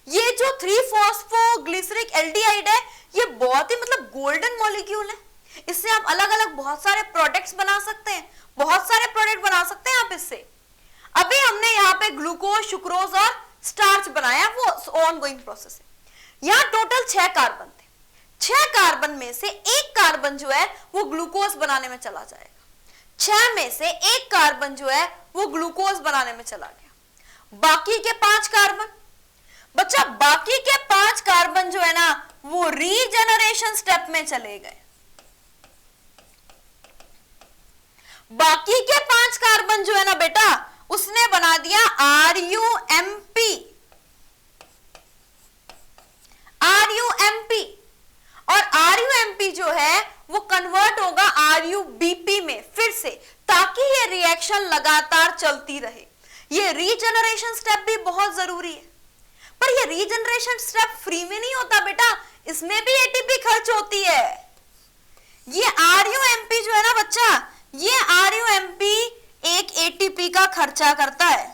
ये जो 3-फॉस्फोग्लिसरिक एल्डिहाइड है, ये बहुत ही मतलब गोल्डन मॉलिक्यूल है, इससे आप अलग अलग बहुत सारे प्रोडक्ट्स बना सकते हैं, बहुत सारे प्रोडक्ट बना सकते हैं आप इससे। अभी हमने यहाँ पे ग्लूकोज, सुक्रोज और स्टार्च बनाया, वो ऑनगोइंग प्रोसेस है। यहाँ टोटल 6 कार्बन थे, 6 कार्बन में से एक कार्बन जो है वो ग्लूकोज बनाने में चला जाएगा, 6 में से एक कार्बन जो है वो ग्लूकोज बनाने में चला गया। बाकी के 5 कार्बन बच्चा, बाकी के 5 कार्बन जो है ना वो रीजनरेशन स्टेप में चले गए। बाकी के 5 कार्बन जो है ना बेटा, उसने बना दिया RUMP, और RUMP जो है वो कन्वर्ट होगा RUBP में फिर से, ताकि ये रीजनरेशन स्टेप भी बहुत जरूरी है, पर ये रीजनरेशन स्टेप फ्री में नहीं होता बेटा, इसमें भी एटीपी खर्च होती है। ये आरयूएमपी जो है ना बच्चा, ये आरयूएमपी एक एटीपी का खर्चा करता है।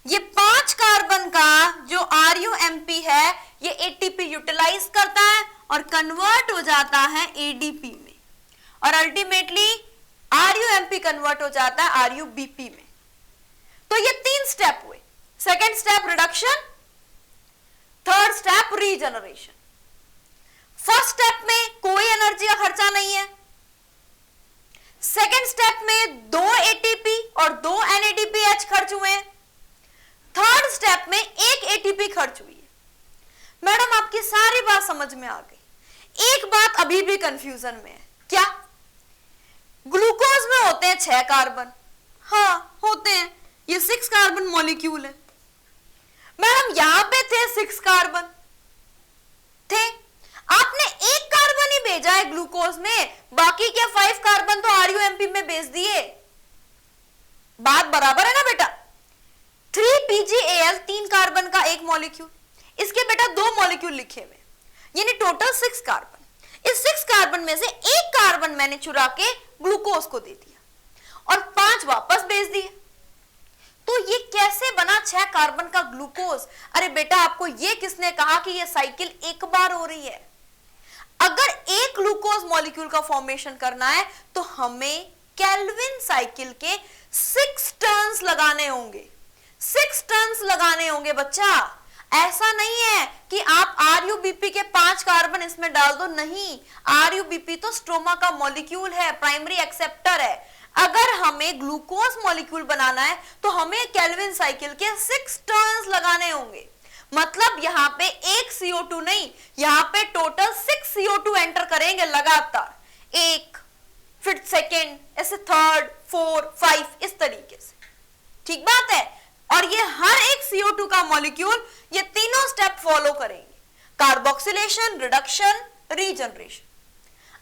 ये 5 कार्बन का जो आरयूएमपी है ये एटीपी यूटिलाइज करता है और कन्वर्ट हो जाता है एडीपी में, और अल्टीमेटली आरयूएमपी कन्वर्ट हो जाता है आरयूबीपी में। तो ये 3 स्टेप हुए। Second step reduction, third step regeneration. First step में कोई एनर्जी का खर्चा नहीं है। सेकेंड स्टेप में 2 एटीपी और 2 एनएडीपीएच खर्च हुए हैं। थर्ड स्टेप में 1 एटीपी खर्च हुई है। मैडम आपकी सारी बात समझ में आ गई, एक बात अभी भी कंफ्यूजन में है। क्या? ग्लूकोज में होते हैं 6 कार्बन। हाँ होते हैं, ये 6 कार्बन मॉलिक्यूल है। मैडम यहां पे थे 6 कार्बन थे, आपने 1 कार्बन ही भेजा है ग्लूकोज में, बाकी के 5 कार्बन तो आरयूएमपी में भेज दिए। बात बराबर है ना बेटा? 3PgAl 3 कार्बन का एक मॉलिक्यूल, इसके बेटा 2 मॉलिक्यूल लिखे हुए, यानी टोटल 6 कार्बन। इस 6 कार्बन में से 1 कार्बन मैंने चुरा के ग्लूकोज को दे दिया और 5 वापस भेज दिए। तो ये कैसे बना 6 कार्बन का ग्लूकोज? अरे बेटा आपको ये किसने कहा कि ये साइकिल एक बार हो रही है? अगर एक ग्लूकोज मॉलिक्यूल का फॉर्मेशन करना है तो हमें केल्विन साइकिल के 6 टर्न्स लगाने होंगे। 6 टर्न्स लगाने होंगे बच्चा। ऐसा नहीं है कि आप आरयूबीपी के 5 कार्बन इसमें डाल दो, नहीं। आरयूबीपी तो स्ट्रोमा का मॉलिक्यूल है, प्राइमरी एक्सेप्टर है। अगर हमें ग्लूकोज मॉलिक्यूल बनाना है तो हमें केल्विन साइकिल के 6 टर्न्स लगाने होंगे। मतलब यहां पे एक CO2 नहीं, यहां पे टोटल 6 CO2 एंटर करेंगे लगातार, 1 फिर सेकेंड, ऐसे थर्ड, 4, 5 इस तरीके से। ठीक बात है? और ये हर एक CO2 का मॉलिक्यूल ये तीनों स्टेप फॉलो करेंगे, कार्बोक्सिलेशन, रिडक्शन, रीजनरेशन।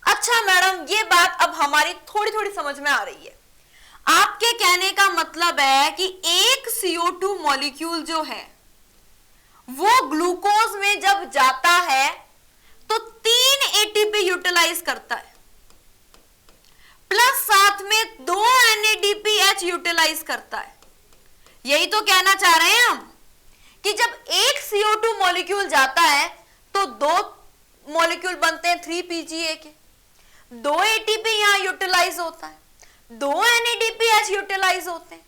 अच्छा मैडम ये बात अब हमारी थोड़ी थोड़ी समझ में आ रही है। आपके कहने का मतलब है कि एक CO2 मॉलिक्यूल जो है वो ग्लूकोज में जब जाता है तो 3 एटीपी यूटिलाइज करता है, प्लस साथ में 2 NADPH यूटिलाइज करता है। यही तो कहना चाह रहे हैं हम कि जब एक CO2 मॉलिक्यूल जाता है तो 2 मॉलिक्यूल बनते हैं 3PGA के, 2 ATP यहां यूटिलाइज होता है, 2 NADPH यूटिलाइज होते हैं।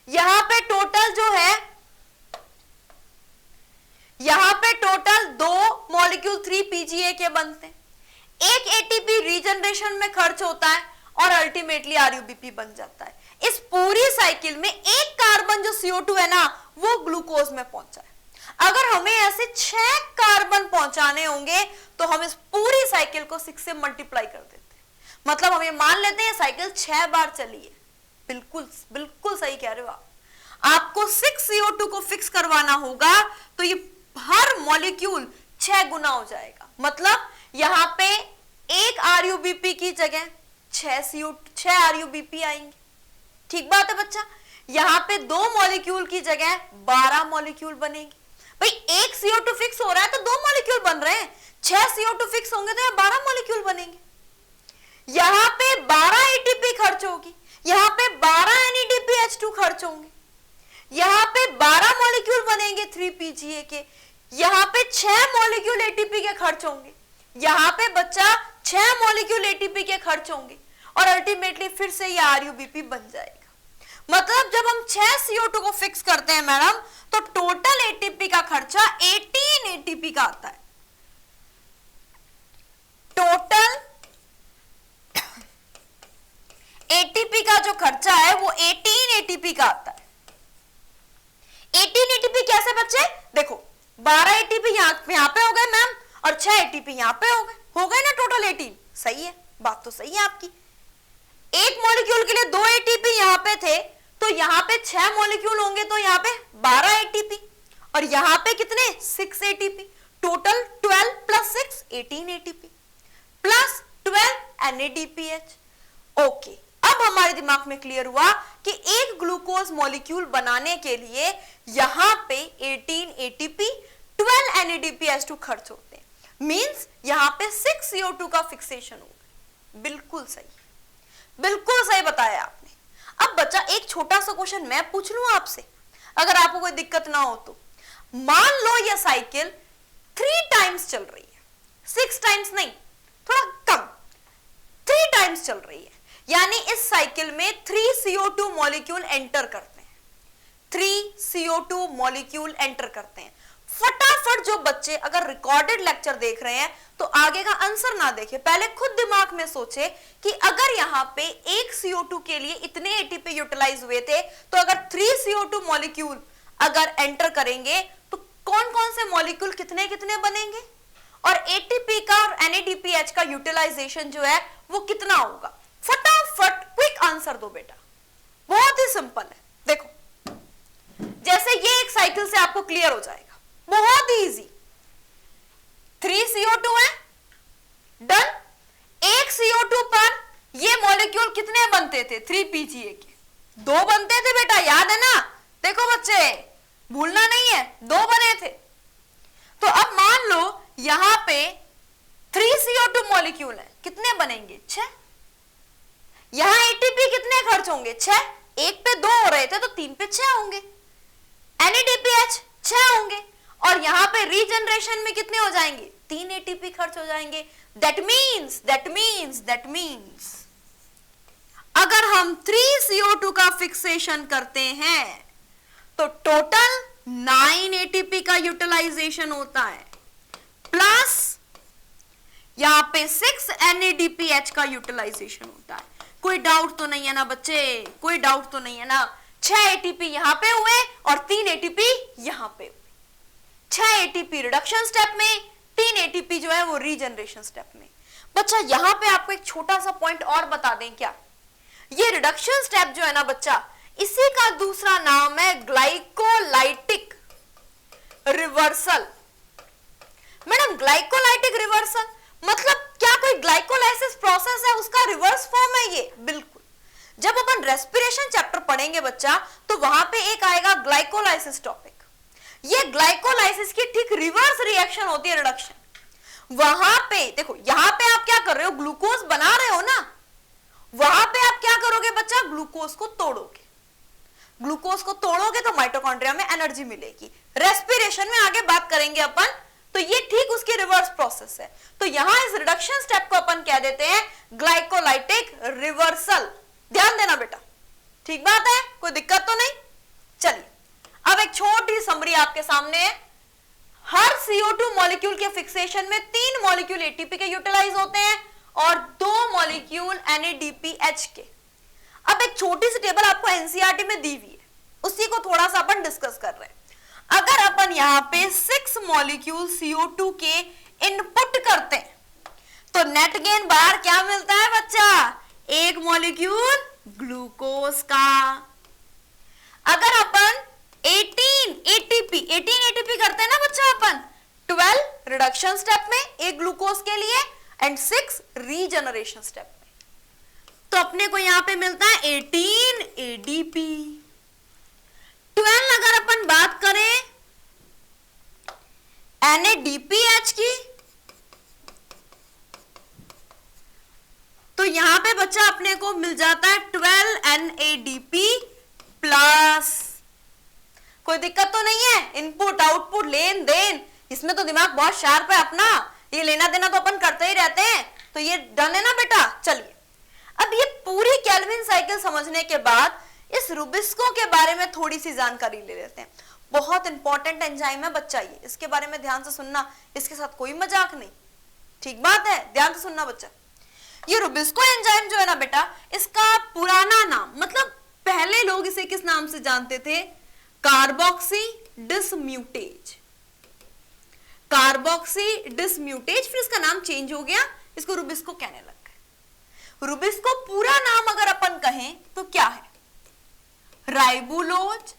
यहां पे टोटल जो है, यहां पे टोटल 2 मॉलिक्यूल 3PGA के बनते हैं। 1 ATP रीजनरेशन में खर्च होता है और अल्टीमेटली आरयूबीपी बन जाता है। इस पूरी साइकिल में 1 कार्बन जो CO2 है ना वो ग्लूकोज में पहुंचा है। अगर हमें ऐसे 6 कार्बन पहुंचाने होंगे तो हम इस पूरी साइकिल को 6 से मल्टीप्लाई कर देते हैं। मतलब हम ये मान लेते हैं साइकिल 6 बार चली है। बिल्कुल बिल्कुल सही कह रहे हो आप। आपको 6 CO2 को फिक्स करवाना होगा तो ये हर मॉलिक्यूल 6 गुना हो जाएगा। मतलब यहां पे 1 आरयूबीपी की जगह 6 आरयूबीपी आएंगे। ठीक बात है बच्चा? यहां पे 2 मॉलिक्यूल की जगह 12 मॉलिक्यूल बनेगी। भाई 1 CO2 फिक्स हो रहा है तो 2 मॉलिक्यूल बन रहे हैं, 6 CO2 फिक्स होंगे तो यहां 12 मॉलिक्यूल बनेंगे। यहां पे 12 एटीपी खर्च होगी, यहां पे 12 NADPH2 खर्च होंगे, यहां पे 12 मॉलिक्यूल बनेंगे 3PGA के, यहां पे 6 मॉलिक्यूल एटीपी के खर्च होंगे, यहां पे बच्चा 6 मॉलिक्यूल एटीपी के खर्च होंगे और अल्टीमेटली फिर से ये आरयूबीपी बन जाएगा। मतलब जब हम 6 CO2 को फिक्स करते हैं मैडम तो टोटल एटीपी का खर्चा 18 एटीपी का आता है। टोटल एटीपी का जो खर्चा है वो 18 एटीपी का आता है। 18 एटीपी कैसे बच्चे? देखो 12 एटीपी यहां पे हो गए मैम और 6 एटीपी यहां पे हो गए ना, टोटल 18। सही है, बात तो सही है आपकी। एक मॉलिक्यूल के लिए 2 एटीपी यहां पे थे तो यहां पे 6 मॉलिक्यूल होंगे तो यहां पे 12 एटीपी और यहां पे कितने 6 ATP, total 12 plus 6 18 ATP plus 12 NADPH। Okay, अब अब हमारे दिमाग में क्लियर हुआ कि एक ग्लूकोज मॉलिक्यूल बनाने के लिए यहां पे 18 ATP 12 NADPH2 खर्च होते हैं, मींस यहां पे 6 CO2 का फिक्सेशन होगा। बिल्कुल सही बताया आपने। अब बच्चा एक छोटा सा क्वेश्चन मैं पूछ लूं आपसे, अगर आपको कोई दिक्कत ना हो तो। मान लो यह साइकिल 3 टाइम्स चल रही है, 6 टाइम्स नहीं, थोड़ा कम, 3 टाइम्स चल रही है, यानी इस साइकिल में 3 CO2 मॉलिक्यूल एंटर करते हैं, 3 CO2 मॉलिक्यूल एंटर करते हैं। फटाफट जो बच्चे अगर रिकॉर्डेड लेक्चर देख रहे हैं तो आगे का आंसर ना देखे, पहले खुद दिमाग में सोचे कि अगर यहां पे एक CO2 के लिए इतने ATP यूटिलाइज हुए थे, तो अगर 3 CO2 मॉलिक्यूल अगर एंटर करेंगे तो कौन कौन से मॉलिक्यूल कितने कितने बनेंगे, और ATP का और NADPH का यूटिलाइजेशन जो है वो कितना होगा। फटाफट क्विक आंसर दो बेटा, बहुत ही सिंपल है। देखो, जैसे ये एक साइकिल से आपको क्लियर हो जाएगा, बहुत ही इजी। 3 CO2 है, डन। एक CO2 पर ये मॉलिक्यूल कितने बनते थे, 3PGA के 2 बनते थे बेटा, याद है ना। देखो बच्चे, भूलना नहीं है, 2 बने थे। तो अब मान लो यहां पे 3 CO2 मॉलिक्यूल है, कितने बनेंगे, 6। यहां ATP कितने खर्च होंगे, 6। एक पे 2 हो रहे थे तो 3 पे 6 होंगे। NADPH 6 होंगे, और यहां पे रीजनरेशन में कितने हो जाएंगे, 3 ATP खर्च हो जाएंगे। दैट मीन्स अगर हम 3 CO2 का फिक्सेशन करते हैं तो टोटल 9 ATP का यूटिलाइजेशन होता है, प्लस यहां पे 6 NADPH का यूटिलाइजेशन होता है। कोई डाउट तो नहीं है ना बच्चे, कोई डाउट तो नहीं है ना। 6 ATP यहां पे हुए और 3 ATP यहां पे हुए। 6 ATP रिडक्शन स्टेप में, 3 ATP जो है वो रीजनरेशन स्टेप में। बच्चा यहां पे आपको एक छोटा सा पॉइंट और बता दें क्या, ये रिडक्शन स्टेप जो है ना बच्चा, इसी का दूसरा नाम है glycolytic reversal. Madam glycolytic reversal मतलब क्या कोई ग्लाइकोलाइसिस प्रोसेस है, उसका रिवर्स फॉर्म है ये? बिल्कुल। जब अपन रेस्पिरेशन चैप्टर पढ़ेंगे बच्चा तो वहां पे एक आएगा ग्लाइकोलाइसिस टॉपिक। ये ग्लाइकोलाइसिस की ठीक रिवर्स रिएक्शन होती है, रिडक्शन। वहां पे देखो, यहां पे आप क्या कर रहे हो, ग्लूकोज बना रहे हो ना, वहां पे आप क्या करोगे बच्चा, ग्लूकोज को तोड़ोगे। ग्लूकोज को तोड़ोगे तो माइटोकॉन्ड्रिया में एनर्जी मिलेगी। रेस्पिरेशन में आगे बात करेंगे अपन, तो ये ठीक उसकी रिवर्स प्रोसेस है। तो यहां इस रिडक्शन स्टेप को अपन कह देते हैं ग्लाइकोलाइटिक रिवर्सल। ध्यान देना बेटा, ठीक बात है, कोई दिक्कत तो नहीं। चलिए अब एक छोटी समरी आपके सामने है। हर CO2 मॉलिक्यूल के फिक्सेशन में 3 मॉलिक्यूल ATP के यूटिलाइज होते हैं और 2 मॉलिक्यूल NADPH के। अब एक छोटी सी टेबल आपको NCERT में दी हुई है, उसी को थोड़ा सा अपन डिस्कस कर रहे हैं। अगर अपन यहां पे 6 मॉलिक्यूल CO2 के इनपुट करते हैं तो नेट गेन बाहर क्या मिलता है बच्चा, 1 मॉलिक्यूल ग्लूकोज का। अगर अपन 18 ATP करते हैं ना बच्चा अपन, 12 रिडक्शन स्टेप में एक ग्लूकोज के लिए एंड 6 रीजनरेशन स्टेप में, तो अपने को यहां पे मिलता है 18 ADP। 12 अगर अपन बात करें NADPH की, तो यहां पे बच्चा अपने को मिल जाता है 12 NADP प्लस। कोई दिक्कत तो नहीं है, इनपुट आउटपुट लेन देन, इसमें तो दिमाग बहुत शार्प है अपना, ये लेना देना तो अपन करते ही रहते हैं, तो ये डन है ना बेटा। चलिए अब ये पूरी केल्विन साइकिल समझने के बाद इस रुबिस्को के बारे में थोड़ी सी जानकारी ले लेते हैं। बहुत इंपॉर्टेंट एंजाइम है बच्चा ये, इसके बारे में ध्यान से सुनना, इसके साथ कोई मजाक नहीं, ठीक बात है, ध्यान से सुनना बच्चा। ये रुबिस्को एंजाइम जो है ना बेटा, इसका पुराना नाम, मतलब पहले लोग इसे किस नाम से जानते थे, कार्बोक्सी डिसम्यूटेज। कार्बोक्सी डिसम्यूटेज, फिर इसका नाम चेंज हो गया, इसको रुबिस्को कहने लग गए। रुबिस्को पूरा नाम अगर अपन कहें तो क्या है, राइबुलोज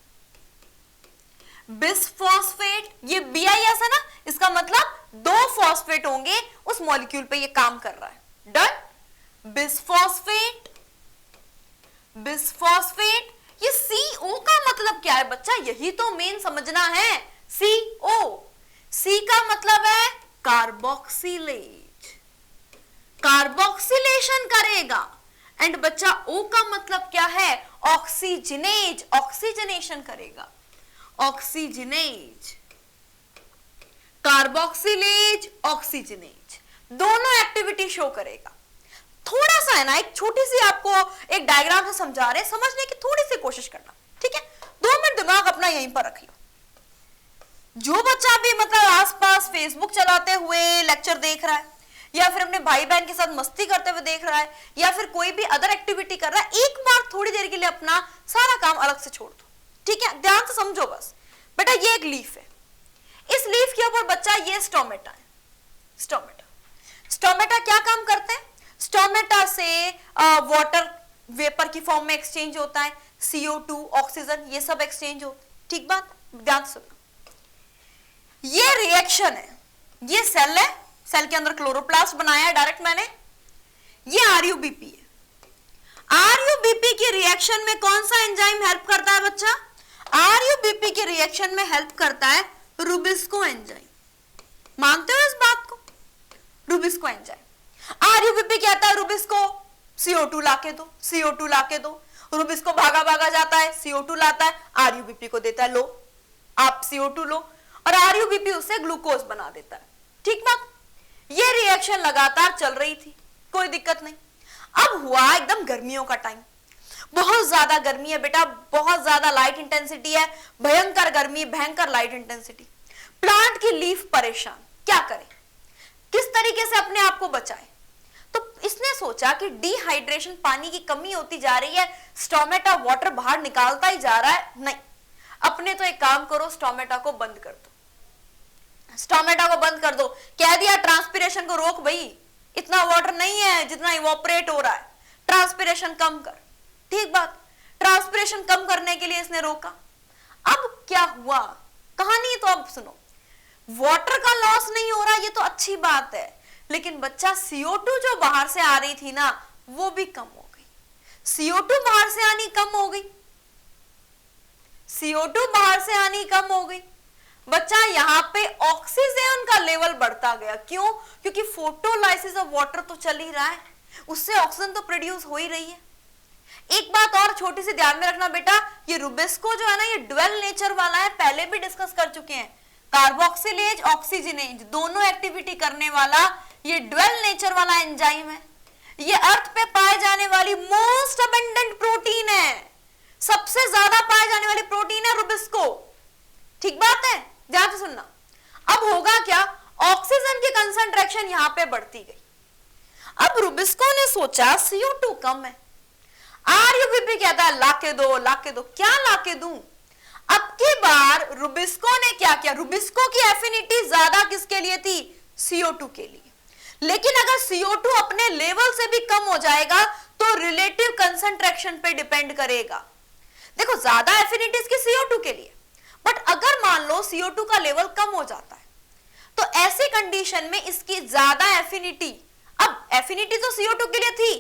बिसफॉस्फेट। ये BIS है ना, इसका मतलब 2 फॉस्फेट होंगे उस मॉलिक्यूल पे ये काम कर रहा है, डन। Bisphosphate bisphosphate. ये CO का मतलब क्या है बच्चा, यही तो मेन समझना है। CO, C का मतलब है कार्बोक्सिलेज, कार्बोक्सिलेशन करेगा। एंड बच्चा O का मतलब क्या है, ऑक्सीजनेज, ऑक्सीजनेशन करेगा, ऑक्सीजनेज, कार्बोक्सिलेज, ऑक्सीजनेज, दोनों एक्टिविटी शो करेगा। थोड़ा सा है ना, एक छोटी सी आपको एक डायग्राम से समझा रहे हैं, समझने की थोड़ी सी कोशिश करना, ठीक है। 2 मिनट दिमाग अपना यहीं पर रखिए। जो बच्चा भी मतलब आसपास फेसबुक चलाते हुए लेक्चर देख रहा है, या फिर अपने भाई बहन के साथ मस्ती करते हुए देख रहा है, या फिर कोई भी अदर एक्टिविटी कर रहा है, एक बार थोड़ी देर के लिए अपना सारा काम अलग से छोड़ दो, ठीक है। ध्यान से समझो बस। बेटा ये एक लीफ है, इस लीफ के ऊपर बच्चा ये स्टोमेटा है, स्टोमेटा। स्टोमेटा क्या काम करते हैं, स्टोमेटा से वाटर वेपर की फॉर्म में एक्सचेंज होता है, CO2, ऑक्सीजन, ये सब एक्सचेंज होता है, ठीक बात। ध्यान सुनना, ये रिएक्शन है, ये सेल है, सेल के अंदर क्लोरोप्लास्ट बनाया है डायरेक्ट मैंने, ये RUBP है। RUBP की रिएक्शन में कौन सा एंजाइम हेल्प करता है बच्चा, RUBP की रिएक्शन में हेल्प करता है रुबिस्को एंजाइम। मानते हो इस बात को, रुबिस्को एंजाइम। RUBP कहता है रुबिस्को CO2 लाके दो, CO2 लाके दो, रुबिस्को भागा भागा जाता है, CO2 लाता है, RUBP को देता है, लो आप CO2 लो, और RUBP उससे ग्लूकोज बना देता है, ठीक बात। ये रिएक्शन लगातार चल रही थी, कोई दिक्कत नहीं। अब हुआ एकदम गर्मियों का टाइम, बहुत ज्यादा गर्मी है बेटा, बहुत ज्यादा लाइट इंटेंसिटी है, भयंकर गर्मी, भयंकर लाइट इंटेंसिटी। प्लांट की लीफ परेशान, क्या करे, किस तरीके से अपने आप को बचाए। तो इसने सोचा कि डिहाइड्रेशन, पानी की कमी होती जा रही है, स्टोमेटा वाटर बाहर निकालता ही जा रहा है, नहीं, अपने तो एक काम करो, स्टोमेटा को बंद कर दो, स्टोमेटा को बंद कर दो। कह दिया ट्रांसपिरेशन को रोक भाई, इतना वाटर नहीं है जितना इवोपरेट हो रहा है, ट्रांसपिरेशन कम कर, ठीक बात। ट्रांसपिरेशन कम करने के लिए इसने रोका। अब क्या हुआ, कहानी तो अब सुनो। वाटर का लॉस नहीं हो रहा, ये तो अच्छी बात है, लेकिन बच्चा CO2 जो बाहर से आ रही थी ना, वो भी कम हो गई। CO2 बाहर से आनी कम हो गई, CO2 बाहर से आनी कम हो गई। बच्चा यहाँ पे ऑक्सीजन का लेवल बढ़ता गया, क्यों, क्योंकि फोटोलाइसिस ऑफ वाटर तो चल ही रहा है, उससे ऑक्सीजन तो प्रोड्यूस हो ही रही है। एक बात और छोटी सी ध्यान में रखना बेटा, ये रुबिस्को जो है ना, ये ड्वेल नेचर वाला है, पहले भी डिस्कस कर चुके हैं। कार्बोक्सिलेज, ऑक्सीजनेज, दोनों एक्टिविटी करने वाला ये ड्वेल नेचर वाला एंजाइम है। ये अर्थ पे पाए जाने वाली मोस्ट अबंडेंट प्रोटीन है, सबसे ज्यादा पाए जाने वाली प्रोटीन है रुबिस्को, ठीक बात है, ध्यान से सुनना। अब होगा क्या, ऑक्सीजन की कंसंट्रेशन यहां पे बढ़ती गई। अब रुबिस्को ने सोचा CO2 कम है, RUBP कहता है लाके दो, लाके दो, क्या लाके दूं। अब की बार रुबिस्को ने क्या किया, रुबिस्को की एफिनिटी ज्यादा किसके लिए थी, CO2 के लिए। लेकिन अगर CO2 अपने लेवल से भी कम हो जाएगा तो रिलेटिव कंसंट्रेशन पे डिपेंड करेगा। देखो ज्यादा एफिनिटी इसकी CO2 के लिए, बट अगर मान लो CO2 का लेवल कम हो जाता है तो ऐसी कंडीशन में इसकी ज्यादा एफिनिटी, अब एफिनिटी तो CO2 के लिए थी,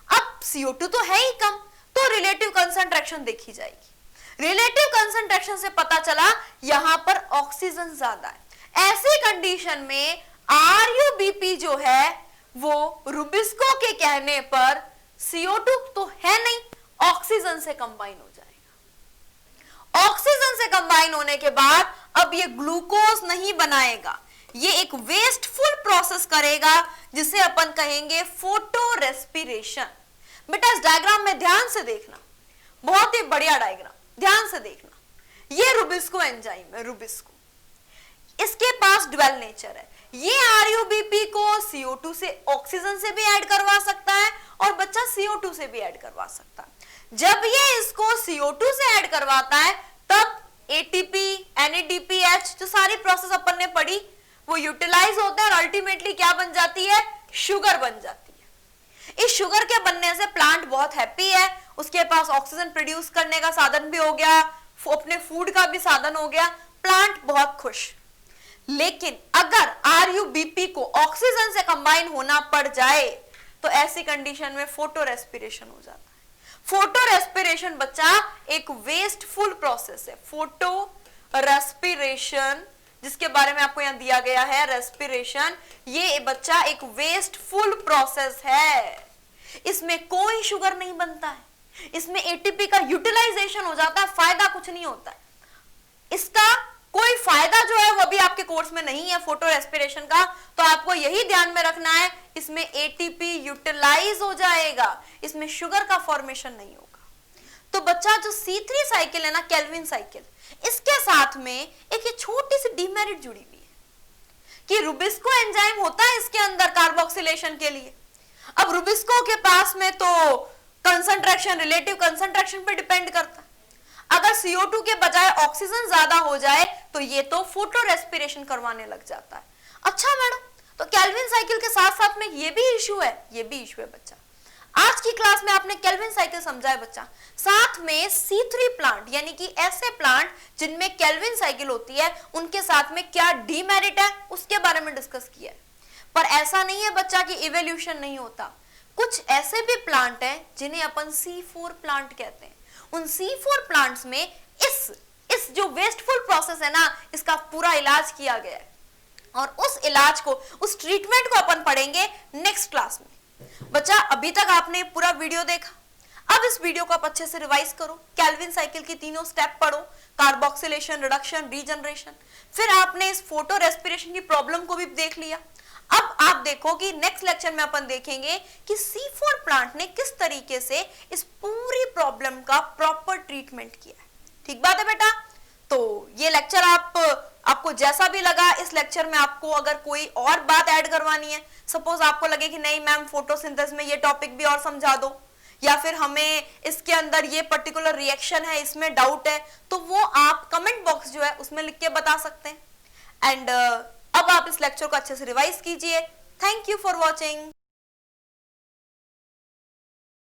अब CO2 तो है ही कम, तो रिलेटिव कंसंट्रेशन देखी जाएगी। रिलेटिव कंसंट्रेशन से पता चला यहां पर ऑक्सीजन ज्यादा है। ऐसी कंडीशन में RUBP जो है वो रुबिस्को के कहने पर CO2 तो है नहीं, ऑक्सीजन से कंबाइन हो जाएगा। ऑक्सीजन से कंबाइन होने के बाद अब ये ग्लूकोज नहीं बनाएगा, ये एक वेस्टफुल प्रोसेस करेगा जिसे अपन कहेंगे फोटो रेस्पिरेशन। बेटा इस डायग्राम में ध्यान से देखना, बहुत ही बढ़िया डायग्राम, ध्यान से देखना। ये रुबिस्को एंजाइम है, रुबिस्को, इसके पास ड्वेल नेचर है। ये RUBP को CO2 से, ऑक्सीजन से भी ऐड करवा सकता है और बच्चा CO2 से भी ऐड करवा सकता है। जब ये इसको CO2 से ऐड करवाता है तब ATP, NADPH जो सारी प्रोसेस अपन ने पढ़ी वो यूटिलाइज होता है और अल्टीमेटली क्या बन जाती है, शुगर बन जाती है। इस शुगर के बनने से प्लांट बहुत हैप्पी है, उसके पास ऑक्सीजन प्रोड्यूस करने का साधन भी हो गया, अपने फूड का भी साधन हो गया, प्लांट बहुत खुश। लेकिन अगर RUBP को ऑक्सीजन से कंबाइन होना पड़ जाए तो ऐसी कंडीशन में फोटो रेस्पिरेशन हो जाता है। फोटो रेस्पिरेशन बच्चा एक वेस्टफुल प्रोसेस है। फोटो रेस्पिरेशन जिसके बारे में आपको यहां दिया गया है रेस्पिरेशन, ये बच्चा एक वेस्टफुल प्रोसेस है। इसमें कोई शुगर नहीं बनता है, इसमें एटीपी का यूटिलाइजेशन हो जाता है, फायदा कुछ नहीं होता है। इसका कोई फायदा जो है वो भी आपके कोर्स में नहीं है फोटो रेस्पिरेशन का, तो आपको यही ध्यान में रखना है इसमें एटीपी यूटिलाइज हो जाएगा, इसमें शुगर का फॉर्मेशन नहीं होगा। तो बच्चा जो C3 साइकिल है ना, केल्विन साइकिल, इसके साथ में एक ये छोटी सी डीमेरिट जुड़ी हुई है कि रुबिस्को एंजाइम होता है इसके अंदर कार्बोक्सिलेशन के लिए। अब रुबिस्को के पास में तो कंसंट्रेशन रिलेटिव कंसंट्रेशन पे डिपेंड करता है। अगर CO2 के बजाय ऑक्सीजन ज्यादा हो जाए तो ये तो फोटो रेस्पिरेशन करवाने लग जाता है। अच्छा मैडम, तो केल्विन साइकिल के साथ साथ में ये भी इश्यू है, ये भी इश्यू है बच्चा। आज की क्लास में आपने केल्विन साइकिल समझा है बच्चा, साथ में C3 प्लांट यानी कि ऐसे प्लांट जिनमें केल्विन साइकिल होती है उनके साथ में क्या डीमेरिट है उसके बारे में डिस्कस किया है। पर ऐसा नहीं है बच्चा कि इवोल्यूशन नहीं होता, कुछ ऐसे भी प्लांट हैं जिन्हें अपन C4 प्लांट कहते हैं। उन C4 प्लांट्स में इस जो वेस्टफुल प्रोसेस है ना, इसका पूरा इलाज किया गया है और उस इलाज को, उस ट्रीटमेंट को अपन पढ़ेंगे नेक्स्ट क्लास में। बच्चा अभी तक आपने पूरा वीडियो देखा, अब इस वीडियो को आप अच्छे से रिवाइज करो, केल्विन साइकिल की तीनों स्टेप पढ़ो, कार्बोक्सिलेशन, रिडक्शन, रीजनरेशन, फिर आपने इस फोटो रेस्पिरेशन की प्रॉब्लम को भी देख लिया। अब आप देखो कि नेक्स्ट लेक्चर में अपन देखेंगे कि C4 प्लांट ने किस तरीके से इस पूरी प्रॉब्लम का प्रॉपर ट्रीटमेंट किया है। ठीक बात है बेटा? तो ये लेक्चर आपको जैसा भी लगा, इस लेक्चर में आपको अगर कोई और बात ऐड करवानी है, सपोज आपको लगे कि नहीं मैम फोटोसिंथेसिस में ये टॉपिक भी और समझा दो, या फिर हमें इसके अंदर ये पर्टिकुलर रिएक्शन है इसमें डाउट है, तो वो आप कमेंट बॉक्स जो है उसमें लिख के बता सकते हैं। एंड अब आप इस लेक्चर को अच्छे से रिवाइज कीजिए। Thank you for watching.